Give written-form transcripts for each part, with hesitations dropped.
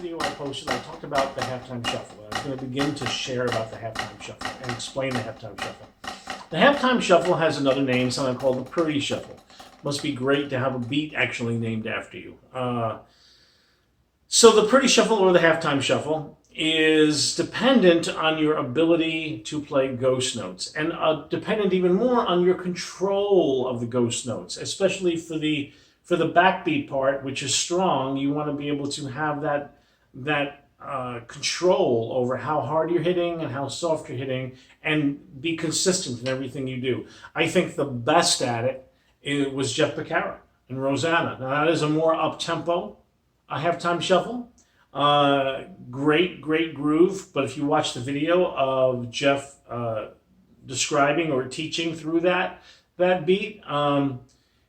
video I posted, I talked about the halftime shuffle. I'm going to begin to share about the halftime shuffle and explain the halftime shuffle. The halftime shuffle has another name, something called the Purdy shuffle. Must be great to have a beat actually named after you. So the Purdy shuffle or the halftime shuffle is dependent on your ability to play ghost notes, and dependent even more on your control of the ghost notes, especially for the backbeat part, which is strong. You want to be able to have that control over how hard you're hitting and how soft you're hitting, and be consistent in everything you do. I think the best at it was Jeff Becerra and Rosanna. Now that is a more up-tempo halftime shuffle. Great groove, but if you watch the video of Jeff describing or teaching through that beat,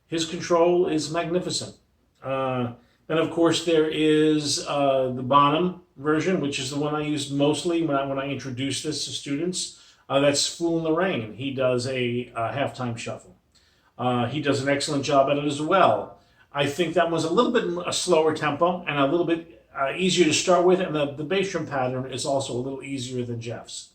his control is magnificent. Then of course there is the Bonham version, which is the one I used mostly when I introduced this to students. That's Fool in the Rain. He does a halftime shuffle. He does an excellent job at it as well. I think that was a little bit a slower tempo and a little bit easier to start with, and the bass drum pattern is also a little easier than Jeff's.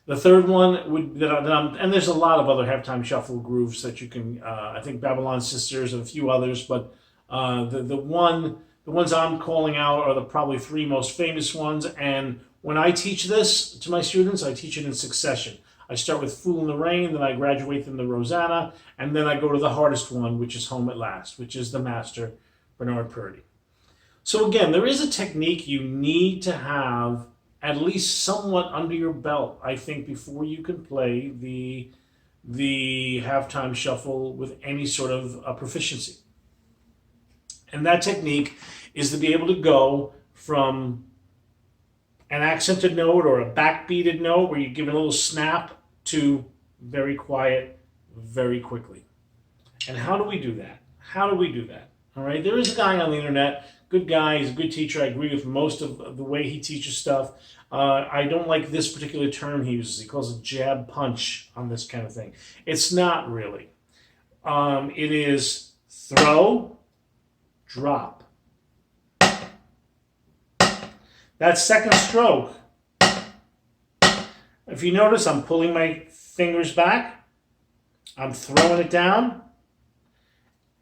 The third one would, and there's a lot of other halftime shuffle grooves that you can, I think Babylon Sisters and a few others, but the ones I'm calling out are the probably three most famous ones, and when I teach this to my students, I teach it in succession. I start with Fool in the Rain, then I graduate them to Rosanna, and then I go to the hardest one, which is Home at Last, which is the master, Bernard Purdy. So again, there is a technique you need to have at least somewhat under your belt, I think, before you can play the halftime shuffle with any sort of proficiency. And that technique is to be able to go from an accented note or a backbeated note where you give it a little snap to very quiet very quickly. And how do we do that? How do we do that? All right, there is a guy on the internet, good guy, he's a good teacher. I agree with most of the way he teaches stuff. I don't like this particular term he uses. He calls it jab punch on this kind of thing. It's not really. It is throw, drop. That second stroke, if you notice, I'm pulling my fingers back, I'm throwing it down,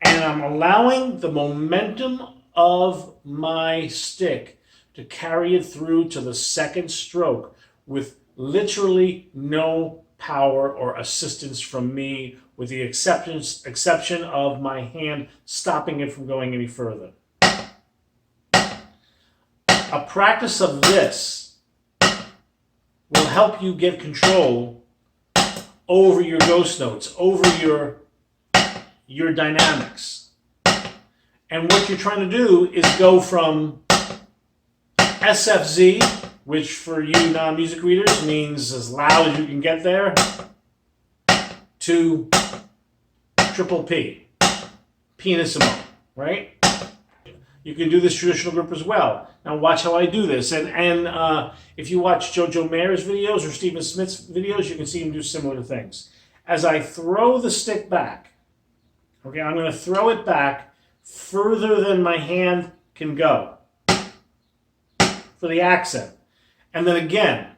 and I'm allowing the momentum of my stick to carry it through to the second stroke with literally no power or assistance from me, with the exception of my hand stopping it from going any further. A practice of this will help you get control over your ghost notes, over your dynamics. And what you're trying to do is go from SFZ, which for you non-music readers means as loud as you can get there, to triple P, pianissimo, right? You can do this traditional group as well. Now watch how I do this. And if you watch Jojo Mayer's videos or Stephen Smith's videos, you can see him do similar things. As I throw the stick back, okay, I'm going to throw it back further than my hand can go for the accent. And then again,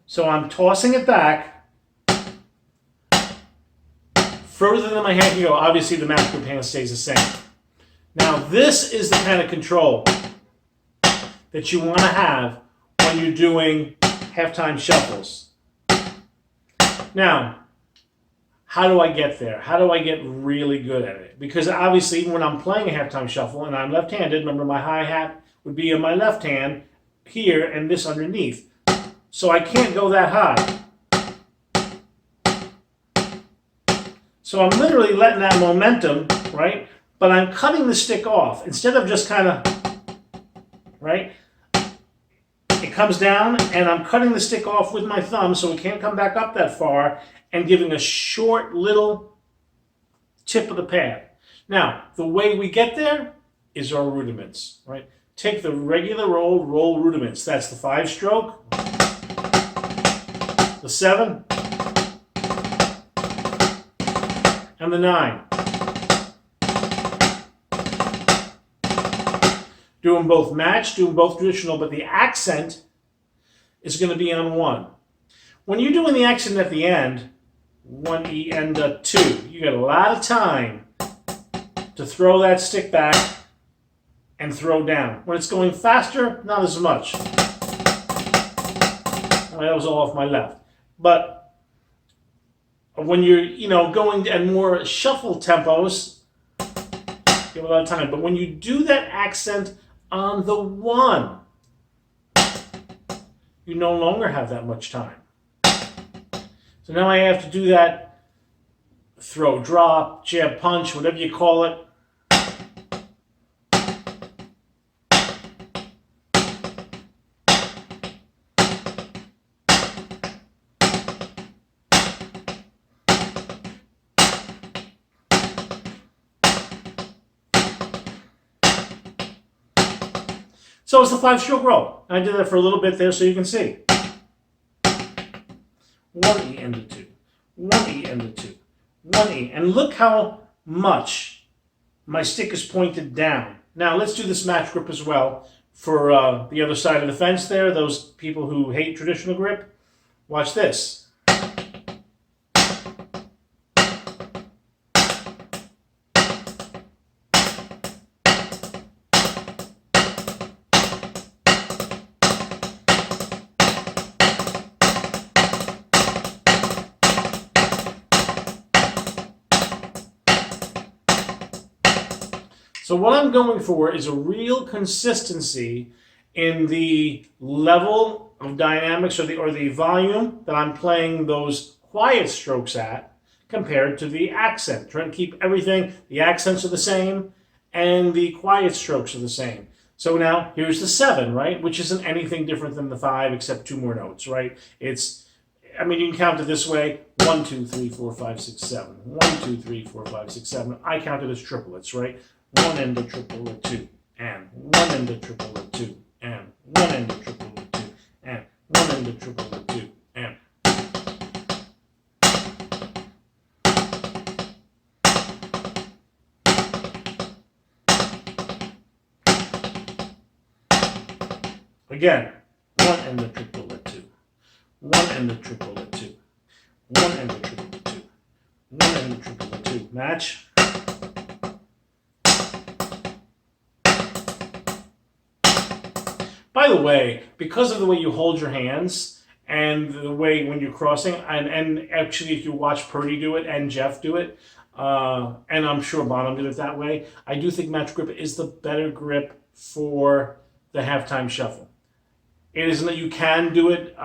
so I'm tossing it back further than my hand can go. Obviously, the master group hand stays the same. Now, this is the kind of control that you want to have when you're doing halftime shuffles. Now, how do I get there? How do I get really good at it? Because obviously, even when I'm playing a halftime shuffle and I'm left-handed, remember my hi-hat would be in my left hand here and this underneath. So I can't go that high. So I'm literally letting that momentum, right? But I'm cutting the stick off. Instead of just kind of, right? It comes down and I'm cutting the stick off with my thumb so it can't come back up that far, and giving a short little tip of the pad. Now, the way we get there is our rudiments, right? take the regular roll rudiments. That's the 5-stroke, the 7, and the 9. Do them both matched, do them both traditional, but the accent is going to be on 1. When you're doing the accent at the end, 1E and a 2, you got a lot of time to throw that stick back and throw down. When it's going faster, not as much. That was all off my left. But when you're, going at more shuffle tempos, you have a lot of time. But when you do that accent on the 1, you no longer have that much time. So now I have to do that throw, drop, jab, punch, whatever you call it. So it's the 5-stroke roll. I did that for a little bit there so you can see. 1E and a 2. 1E and a 2. 1E. And look how much my stick is pointed down. Now let's do this match grip as well for the other side of the fence there. Those people who hate traditional grip. Watch this. So what I'm going for is a real consistency in the level of dynamics or the volume that I'm playing those quiet strokes at compared to the accent. Trying to keep everything, the accents are the same and the quiet strokes are the same. So now here's the 7, right? Which isn't anything different than the 5 except 2 more notes, right? You can count it this way. 1, 2, 3, 4, 5, 6, 7. 1, 2, 3, 4, 5, 6, 7. I count it as triplets, right? 1 and a triple a 2, and 1 and a triple a 2, and 1 and a triple a 2, and 1 and a triple a 2, and. Again, 1 and a triple a 2, 1 and a triple a 2, 1 and a triple a 2, 1 and a triple a 2. Match. By the way, because of the way you hold your hands and the way when you're crossing, and actually if you watch Purdy do it and Jeff do it, and I'm sure Bonham did it that way, I do think match grip is the better grip for the halftime shuffle. It isn't that you can do it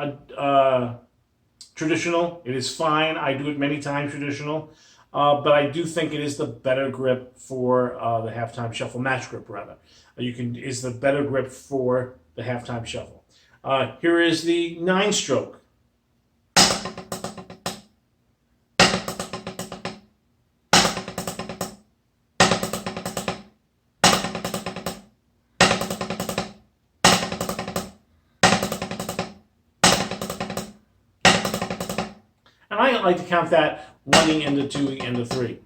traditional. It is fine. I do it many times traditional. But I do think it is the better grip for the halftime shuffle, match grip rather. Is the better grip for the halftime shuffle. Here is the 9-stroke. And I like to count that 1E and a 2E and a 3.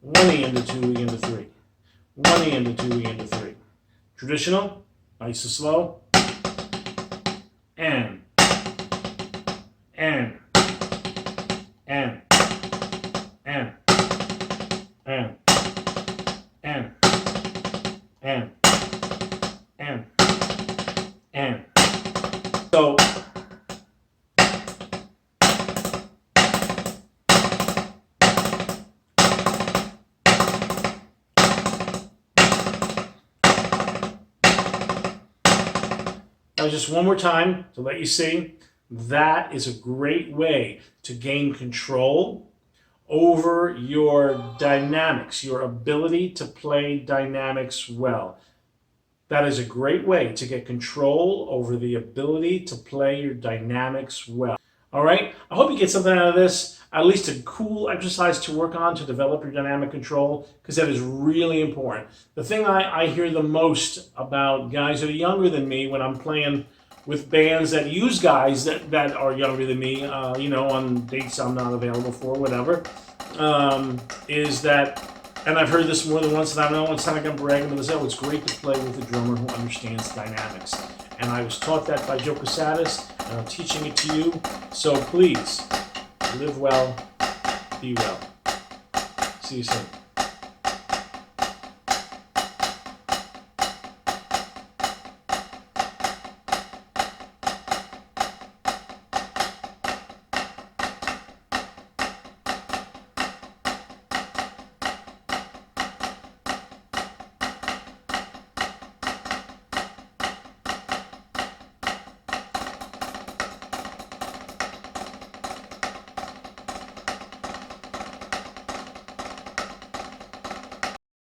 1E and a 2E and a 3. 1E and a 2E and a 3. Traditional. Nice and slow. And. And. And. And. And. And. And. And. And. So. Now just one more time to let you see, that is a great way to gain control over your dynamics, your ability to play dynamics well. That is a great way to get control over the ability to play your dynamics well. All right. I hope you get something out of this. At least a cool exercise to work on to develop your dynamic control, because that is really important. The thing I hear the most about guys that are younger than me when I'm playing with bands that use guys that are younger than me, on dates I'm not available for, whatever, is that, and I've heard this more than once, and I don't know, it's not like I'm bragging, but it's great to play with a drummer who understands dynamics. And I was taught that by Joe Casadas, and I'm teaching it to you. So please, live well, be well. See you soon.